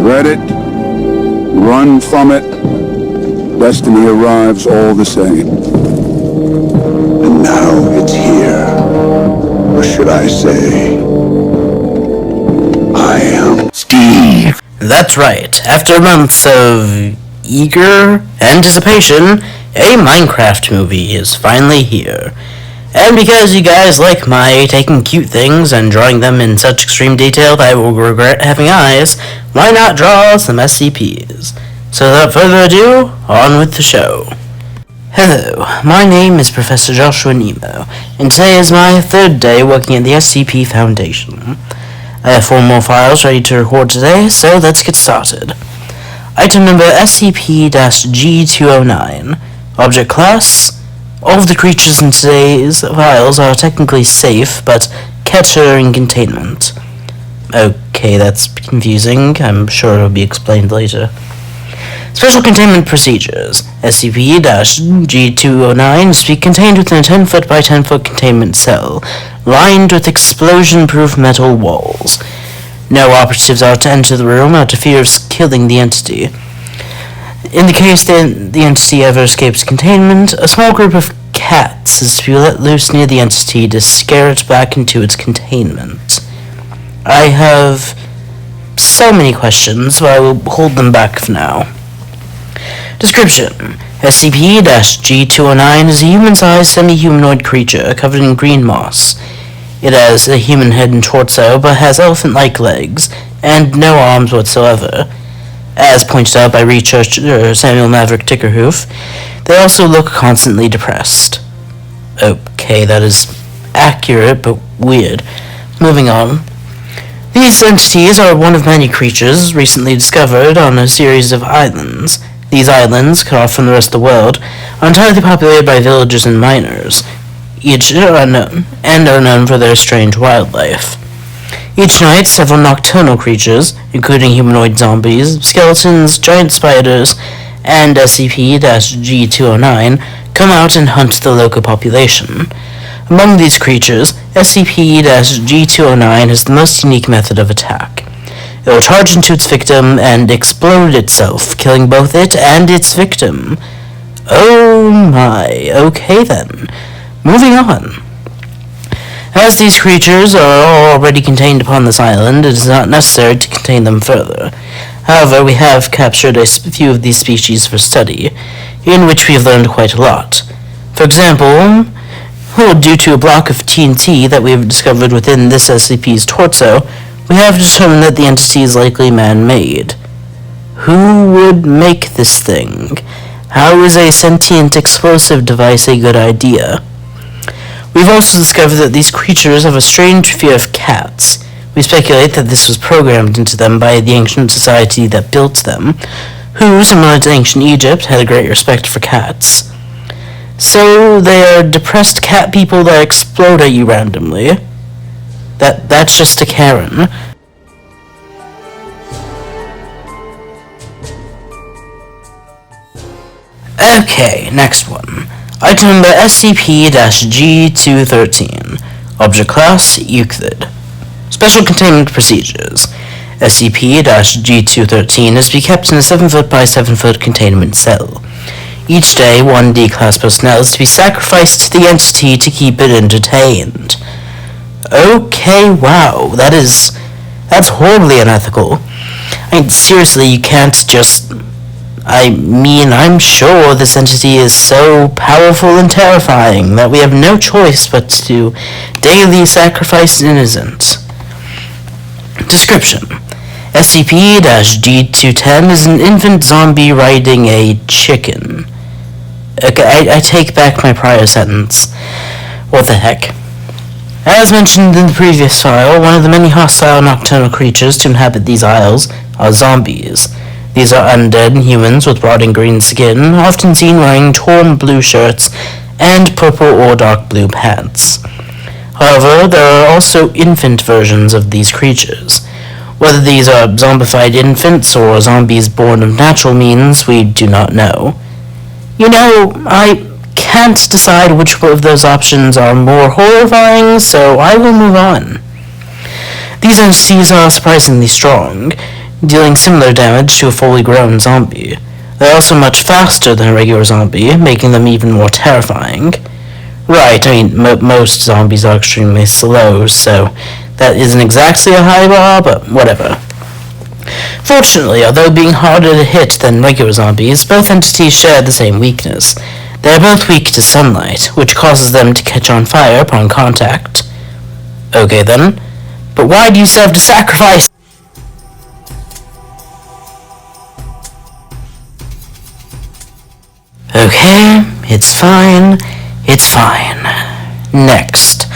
Dread it, run from it, destiny arrives all the same. And now it's here. Or should I say, I am Steve. That's right. After months of eager anticipation, a Minecraft movie is finally here. And because you guys like my taking cute things and drawing them in such extreme detail that I will regret having eyes, why not draw some SCPs? So without further ado, on with the show. Hello, my name is Professor Joshua Nemo, and today is my third day working at the SCP Foundation. I have 4 more files ready to record today, so let's get started. Item number SCP-G209. Object class: all of the creatures in today's files are technically safe, but kept in containment. Okay, that's confusing. I'm sure it'll be explained later. Special containment procedures. SCP-G209 is to be contained within a 10-foot by 10-foot containment cell, lined with explosion-proof metal walls. No operatives are to enter the room out of fear of killing the entity. In the case the entity ever escapes containment, a small group of cats is to be let loose near the entity to scare it back into its containment. I have so many questions, but I will hold them back for now. Description: SCP-G209 is a human-sized semi-humanoid creature covered in green moss. It has a human head and torso, but has elephant-like legs, and no arms whatsoever. As pointed out by researcher Samuel Maverick Tickerhoof, they also look constantly depressed. Okay, that is accurate, but weird. Moving on. These entities are one of many creatures recently discovered on a series of islands. These islands, cut off from the rest of the world, are entirely populated by villagers and miners, each unknown, and are known for their strange wildlife. Each night, several nocturnal creatures, including humanoid zombies, skeletons, giant spiders, and SCP-G209, come out and hunt the local population. Among these creatures, SCP-G209 has the most unique method of attack. It will charge into its victim and explode itself, killing both it and its victim. Oh my, okay then. Moving on. As these creatures are already contained upon this island, it is not necessary to contain them further. However, we have captured a few of these species for study, in which we have learned quite a lot. For example, due to a block of TNT that we have discovered within this SCP's torso, we have determined that the entity is likely man-made. Who would make this thing? How is a sentient explosive device a good idea? We've also discovered that these creatures have a strange fear of cats. We speculate that this was programmed into them by the ancient society that built them, who, similar to ancient Egypt, had a great respect for cats. So they are depressed cat people that explode at you randomly. That's just a Karen. Okay, next one. Item number SCP-G213. Object class: Euclid. Special containment procedures. SCP-G213 is to be kept in a 7-foot by 7-foot containment cell. Each day, 1 D-class personnel is to be sacrificed to the entity to keep it entertained. Okay, wow, that's horribly unethical. I mean, seriously, you can't just... I'm sure this entity is so powerful and terrifying that we have no choice but to daily sacrifice innocents. Description: SCP-G210 is an infant zombie riding a chicken. Okay, I take back my prior sentence. What the heck? As mentioned in the previous file, one of the many hostile nocturnal creatures to inhabit these isles are zombies. These are undead humans with rotting green skin, often seen wearing torn blue shirts and purple or dark blue pants. However, there are also infant versions of these creatures. Whether these are zombified infants or zombies born of natural means, we do not know. You know, I can't decide which of those options are more horrifying, so I will move on. These entities are surprisingly strong. dealing similar damage to a fully grown zombie. They're also much faster than a regular zombie, making them even more terrifying. Right, I mean, most zombies are extremely slow, so that isn't exactly a high bar, but whatever. Fortunately, although being harder to hit than regular zombies, both entities share the same weakness. They are both weak to sunlight, which causes them to catch on fire upon contact. Okay then, but why do you still have to sacrifice? Okay, it's fine. Next,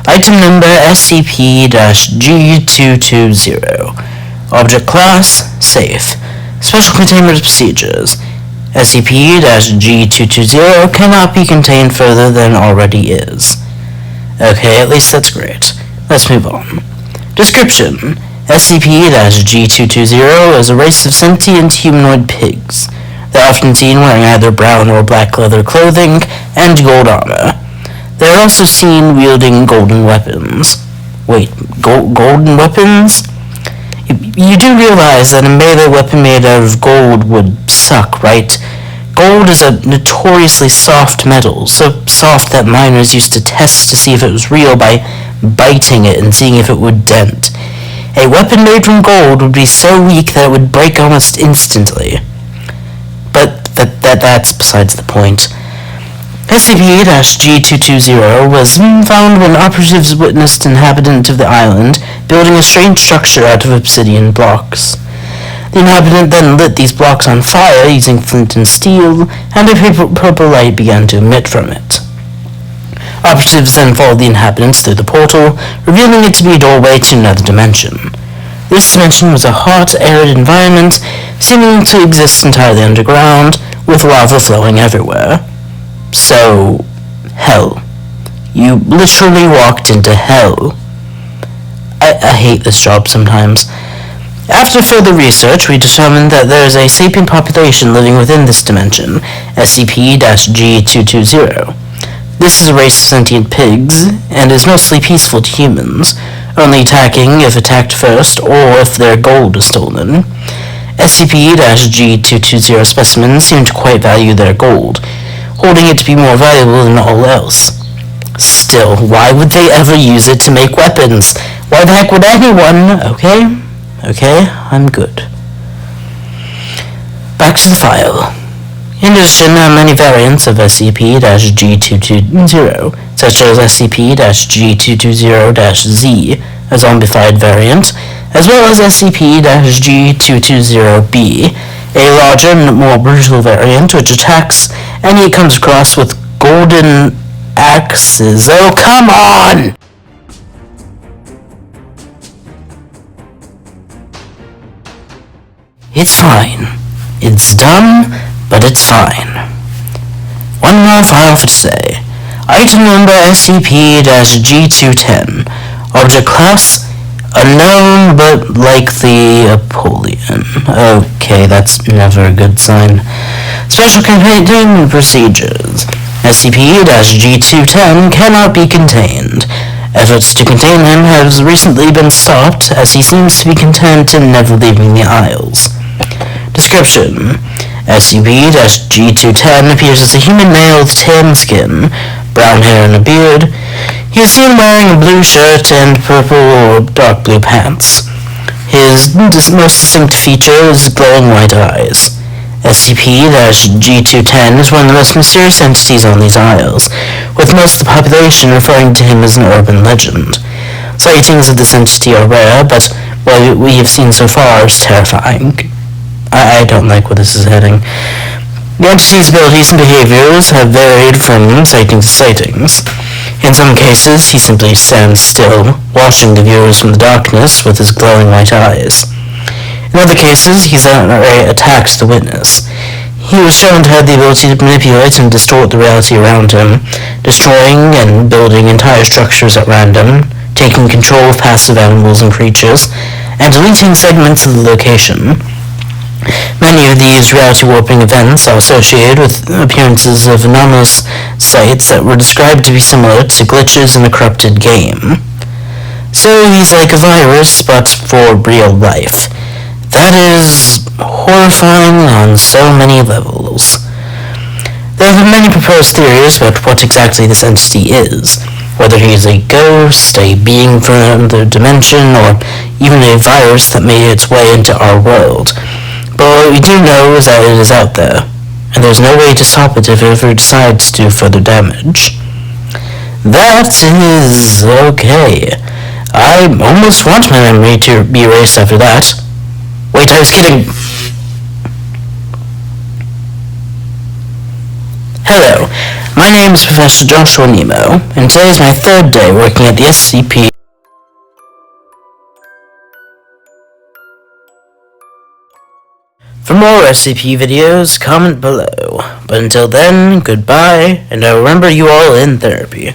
item number SCP-G220. Object class, safe. Special containment procedures. SCP-G220 cannot be contained further than already is. Okay, at least that's great. Let's move on. Description. SCP-G220 is a race of sentient humanoid pigs. They're often seen wearing either brown or black leather clothing and gold armor. They're also seen wielding golden weapons. Wait, golden weapons? You do realize that a melee weapon made out of gold would suck, right? Gold is a notoriously soft metal, so soft that miners used to test to see if it was real by biting it and seeing if it would dent. A weapon made from gold would be so weak that it would break almost instantly. But that's besides the point. SCP-G220 was found when operatives witnessed an inhabitant of the island building a strange structure out of obsidian blocks. The inhabitant then lit these blocks on fire using flint and steel, and a purple light began to emit from it. Operatives then followed the inhabitants through the portal, revealing it to be a doorway to another dimension. This dimension was a hot, arid environment, seeming to exist entirely underground, with lava flowing everywhere. So, hell. You literally walked into hell. I hate this job sometimes. After further research, we determined that there is a sapient population living within this dimension, SCP-G220. This is a race of sentient pigs, and is mostly peaceful to humans, only attacking if attacked first or if their gold is stolen. SCP-G220 specimens seem to quite value their gold, holding it to be more valuable than all else. Still, why would they ever use it to make weapons? Why the heck would anyone? Okay, I'm good. Back to the file. In addition, there are many variants of SCP-G220, such as SCP-G220-Z, a zombified variant, as well as SCP-G220-B, a larger and more brutal variant which attacks any it comes across with golden axes. Oh, come on! It's fine. It's dumb, but it's fine. One more file for today. Item number SCP-G210. Object class, unknown, but likely Apollyon. Okay, that's never a good sign. Special containment procedures. SCP-G210 cannot be contained. Efforts to contain him have recently been stopped, as he seems to be content in never leaving the Isles. Description. SCP-G210 appears as a human male with tan skin, brown hair and a beard. He is seen wearing a blue shirt and purple or dark blue pants. His most distinct feature is glowing white eyes. SCP-G210 is one of the most mysterious entities on these isles, with most of the population referring to him as an urban legend. Sightings of this entity are rare, but what we have seen so far is terrifying. I don't like where this is heading. The entity's abilities and behaviors have varied from sighting to sightings. In some cases, he simply stands still, watching the viewers from the darkness with his glowing white eyes. In other cases, he outright attacks the witness. He was shown to have the ability to manipulate and distort the reality around him, destroying and building entire structures at random, taking control of passive animals and creatures, and deleting segments of the location. Many of these reality warping events are associated with appearances of anomalous sites that were described to be similar to glitches in a corrupted game. So he's like a virus, but for real life. That is horrifying on so many levels. There have been many proposed theories about what exactly this entity is, whether he is a ghost, a being from another dimension, or even a virus that made its way into our world. But what we do know is that it is out there, and there's no way to stop it if it ever decides to do further damage. That is okay. I almost want my memory to be erased after that. Wait, I was kidding. Hello, my name is Professor Joshua Nemo, and today is my third day working at the SCP. For more SCP videos, comment below. But until then, goodbye, and I remember you all in therapy.